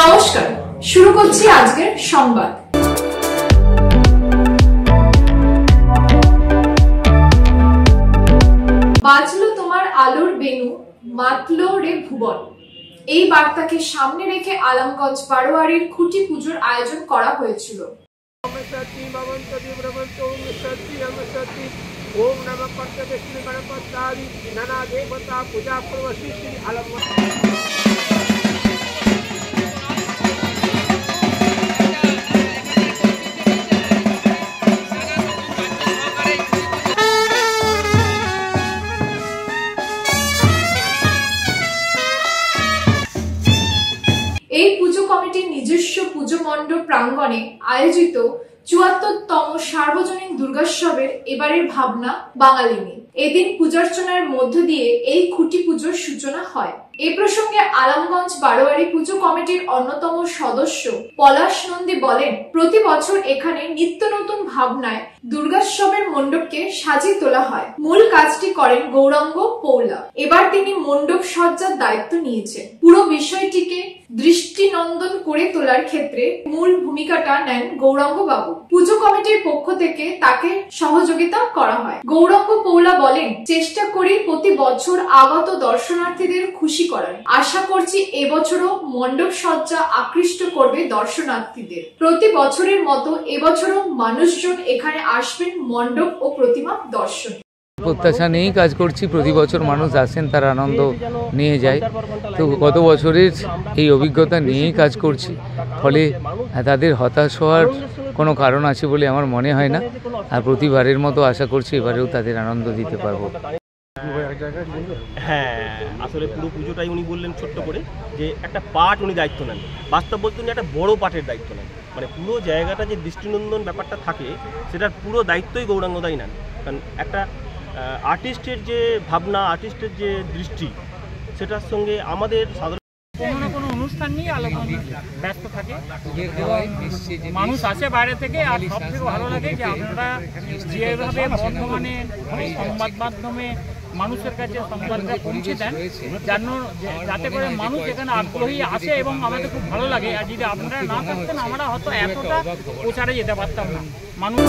নমস্কার, শুরু করছি আজকের সংবাদ। বাজলো তোমার আলোর বেনু, মাতলো রে ভুবন। এই বার্তাকে সামনে রেখে আলমগঞ্জ বারোয়ারির খুঁটি পুজোর আয়োজন করা হয়েছিল। ओम नमः पंचदशी गणपतादि नाना देवता पूजा पूर्व श्री श्री आलमगंज। এই পুজো কমিটির নিজস্ব পুজো মণ্ডপ প্রাঙ্গণে আয়োজিত ৭৪তম সার্বজনীন দুর্গোৎসবের এবারের ভাবনা বাঙালিনী। এদিন পূজার্চনার মধ্য দিয়ে এই খুঁটি পুজোর সূচনা হয়। এ প্রসঙ্গে আলমগঞ্জ বারোয়ারি পুজো কমিটির অন্যতম সদস্য পলাশ নন্দী বলেন, প্রতি বছর এখানে নিত্য নতুন ভাবনায় দুর্গোৎসবের মণ্ডপকে সাজিয়ে তোলা হয়। মূল কাজটি করেন গৌরাঙ্গ পৌলা। এবার তিনি মণ্ডপ সজ্জার দায়িত্ব নিয়েছেন। পুরো বিষয়টিকে দৃষ্টিনন্দন করে তোলার ক্ষেত্রে মূল ভূমিকাটা নেন গৌরাঙ্গ বাবু। পুজো কমিটির পক্ষ থেকে তাকে সহযোগিতা করা হয়। গৌরাঙ্গ পৌলা বলেন, চেষ্টা করি প্রতি বছর আগত দর্শনার্থীদের খুশি করার। আশা করছি এবছরও মণ্ডপ সজ্জা আকৃষ্ট করবে দর্শনার্থীদের। প্রতি বছরের মতো এবছরও মানুষজন এখানে আসবেন মণ্ডপ ও প্রতিমা দর্শনে। প্রত্যাশা নিয়েই কাজ করছি। প্রতি বছর মানুষ আসেন, তার আনন্দ নিয়ে যায়। তো গত বছরের এই অভিজ্ঞতা নিয়েই কাজ করছি, ফলে তাদের হতাশ হওয়ার কোনো কারণ আছে বলে আমার মনে হয় না। আর প্রতিবারের মতো আশা করছি এবারেও তাদের আনন্দ দিতে পারবো। হ্যাঁ, আসলে পুরো পুজোটাই উনি বললেন ছোট্ট করে যে একটা পার্ট উনি দায়িত্ব নেন। বাস্তব বলতে উনি একটা বড় পার্টের দায়িত্ব নেন, মানে পুরো জায়গাটা যে দৃষ্টিনন্দন ব্যাপারটা থাকে সেটার পুরো দায়িত্বই গৌরাঙ্গদাই নেন। কারণ একটা আর্টিস্টের যে ভাবনা, আর্টিস্টের যে দৃষ্টি, সেটার সঙ্গে আমাদের সাধারণ কোনো না কোনো অনুষ্ঠান নিয়ে আলমগঞ্জ ব্যস্ত থাকে। মানুষ আসে বাইরে থেকে, আর সব থেকে ভালো লাগে যে আপনারা যেভাবে বর্তমানে সংবাদ মাধ্যমে মানুষের কাছে সংবাদটা পৌঁছে দেন, যাতে করে মানুষ এখানে আগ্রহী আসে এবং আমাদের খুব ভালো লাগে। আর যদি আপনারা না থাকতেন আমরা হয়তো এতটা প্রচারে যেতে পারতাম না। মানুষ